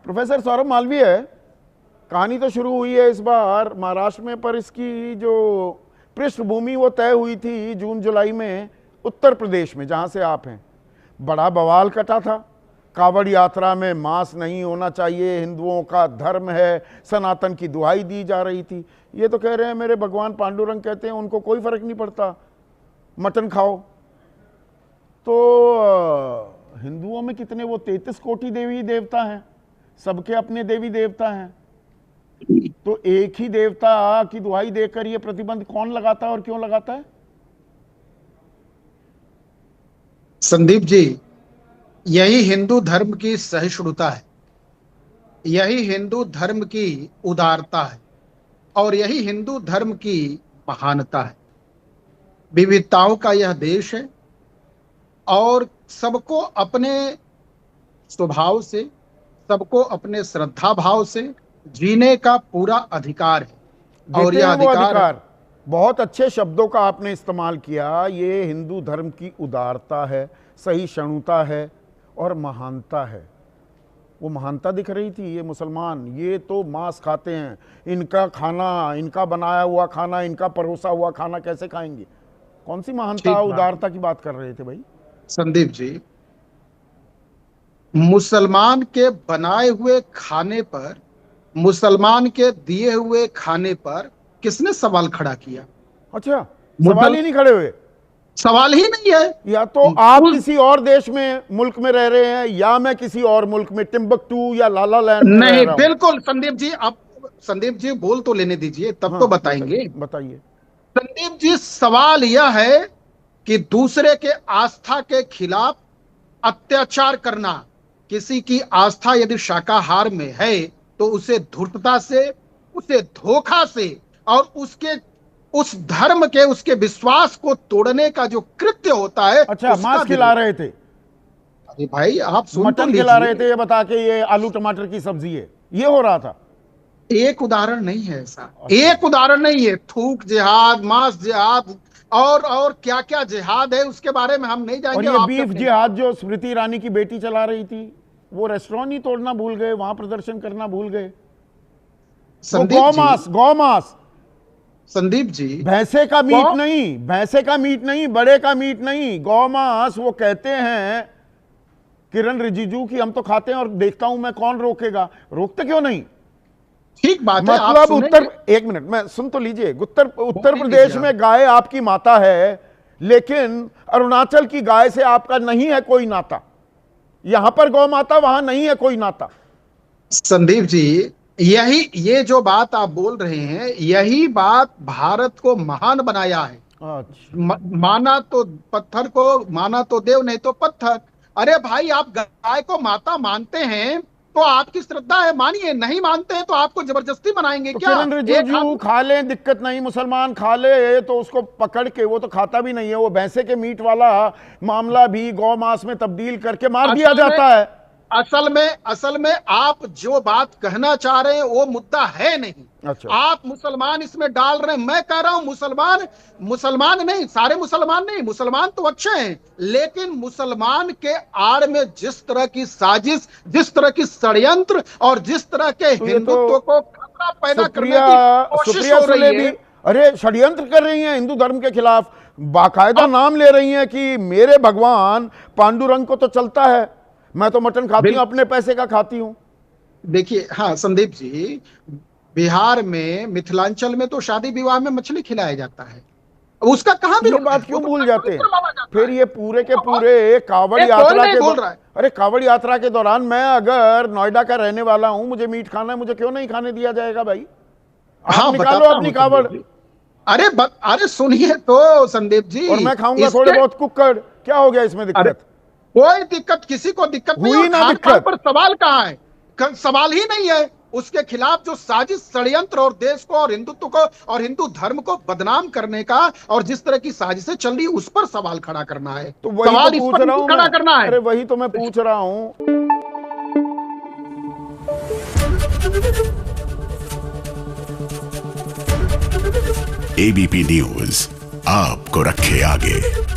Professor Saurabh Malviya, कहानी तो शुरू हुई है इस बार महाराष्ट्र में, पर इसकी जो पृष्ठभूमि वो तय हुई थी जून जुलाई में उत्तर प्रदेश में, जहां से आप हैं। बड़ा बवाल कटा था। कावड़ यात्रा में मांस नहीं होना चाहिए, हिंदुओं का धर्म है, सनातन की दुहाई दी जा रही थी। ये तो कह रहे हैं मेरे भगवान पांडुरंग कहते हैं उनको कोई फर्क नहीं पड़ता, मटन खाओ। तो हिंदुओं में कितने, वो 33 कोटि देवी देवता हैं, सबके अपने देवी देवता हैं। तो एक ही देवता की दुहाई देकर ये प्रतिबंध कौन लगाता है और क्यों लगाता है? संदीप जी, यही हिंदू धर्म की सहिष्णुता है, यही हिंदू धर्म की उदारता है और यही हिंदू धर्म की महानता है। विविधताओं का यह देश है और सबको अपने स्वभाव से, सबको अपने श्रद्धा भाव से जीने का पूरा अधिकार है। और यह अधिकार बहुत अच्छे शब्दों का आपने इस्तेमाल किया। ये हिंदू धर्म की उदारता है, सहिष्णुता है और महानता है। वो महानता दिख रही थी। ये मुसलमान, ये तो मांस खाते हैं, इनका खाना, इनका बनाया हुआ खाना, इनका परोसा हुआ खाना कैसे खाएंगे? कौन सी महानता, उदारता की बात कर रहे थे भाई? संदीप जी, मुसलमान के बनाए हुए खाने पर, मुसलमान के दिए हुए खाने पर किसने सवाल खड़ा किया? अच्छा, सवाल ही नहीं खड़े हुए? सवाल ही नहीं है। या तो आप किसी और देश में, मुल्क में रह रहे हैं, या मैं किसी और मुल्क में, टिम्बकटू या लाला लैंड में नहीं, बिल्कुल संदीप जी, आप संदीप जी बोल तो लेने दीजिए, तब तो बताएंगे। बताइए। संदीप जी, सवाल यह है कि दूसरे के आस्था के खिलाफ अत्याचार करना, किसी की आस्था यदि शाकाहार में है तो उसे धूर्तता से, उसे धोखा से और उसके उस धर्म के, उसके विश्वास को तोड़ने का जो कृत्य होता है। अच्छा, मांस खिला रहे थे? अरे भाई, आप सुन, मटन खिला रहे थे ये बता के ये आलू टमाटर की सब्जी है, ये हो रहा था? एक उदाहरण नहीं है ऐसा, एक उदाहरण नहीं है। थूक जिहाद, मांस जिहाद और क्या क्या जिहाद है उसके बारे में हम नहीं जाएंगे। और ये बीफ जिहाद जो स्मृति ईरानी की बेटी चला रही थी, वो रेस्टोरेंट ही तोड़ना भूल गए, वहां प्रदर्शन करना भूल गए। गौमांस संदीप जी, भैंसे का मीट नहीं, भैंसे का मीट नहीं, बड़े का मीट नहीं, गौमांस। वो कहते हैं किरण रिजिजू की हम तो खाते हैं और देखता हूं मैं, कौन रोकेगा? रोकते क्यों नहीं? ठीक बात है। मतलब उत्तर, एक मिनट मैं सुन तो लीजिए। उत्तर प्रदेश में गाय आपकी माता है, लेकिन अरुणाचल की गाय से आपका नहीं है कोई नाता। यहां पर गौ माता, वहां नहीं है कोई नाता। संदीप जी, ये जो बात आप बोल रहे हैं, यही बात भारत को महान बनाया है। अच्छा। माना तो पत्थर को, माना तो देव, नहीं तो पत्थर। अरे भाई, आप गाय को माता मानते हैं तो आपकी श्रद्धा है, मानिए। नहीं मानते हैं तो आपको जबरदस्ती मनाएंगे क्या? किरण रिजिजू खा ले, दिक्कत नहीं, मुसलमान खा ले तो उसको पकड़ के, वो तो खाता भी नहीं है, वो भैंसे के मीट वाला मामला भी गौ मांस में तब्दील करके मार दिया जाता है। असल में आप जो बात कहना चाह रहे हैं वो मुद्दा है नहीं। अच्छा। आप मुसलमान इसमें डाल रहे हैं। मैं कह रहा हूं मुसलमान नहीं, सारे मुसलमान नहीं, मुसलमान तो अच्छे हैं, लेकिन मुसलमान के आड़ में जिस तरह की साजिश, जिस तरह की षड्यंत्र और जिस तरह के हिंदुत्व को खतरा पैदा करने की कोशिश हो रही है। अरे, षड्यंत्र कर रही हैं हिंदू धर्म के खिलाफ, बाकायदा नाम ले रही हैं कि मेरे भगवान पांडुरंग को तो चलता है, मैं तो मटन खाती हूं, अपने पैसे का खाती हूं। देखिए, हाँ संदीप जी, बिहार में, मिथिलांचल में तो शादी विवाह में मछली खिलाया जाता है। उसका कहां भी बात क्यों भूल जाते हैं? फिर ये पूरे के पूरे कावड़ यात्रा के दौरान, अरे कावड़ यात्रा के दौरान मैं अगर नोएडा का रहने वाला हूं, मुझे मीट खाना है, मुझे क्यों नहीं खाने दिया जाएगा भाई? हाँ, निकालो अपनी कावड़। अरे सुनिए तो संदीप जी, और मैं खाऊंगा थोड़े बहुत कुक्कड़, क्या हो गया इसमें दिक्कत? कोई दिक्कत, किसी को दिक्कत नहीं है। पर सवाल कहां है? सवाल ही नहीं है। उसके खिलाफ जो साजिश, षड्यंत्र और देश को और हिंदुत्व को और हिंदू धर्म को बदनाम करने का और जिस तरह की saजिशें चल रही, उस पर सवाल खड़ा करना है। तो वही सवाल तो इस पूछ पर रहा हूं खड़ा करना है। अरे वही तो मैं पूछ रहा हूं। एबीपी न्यूज आपको रखे आगे।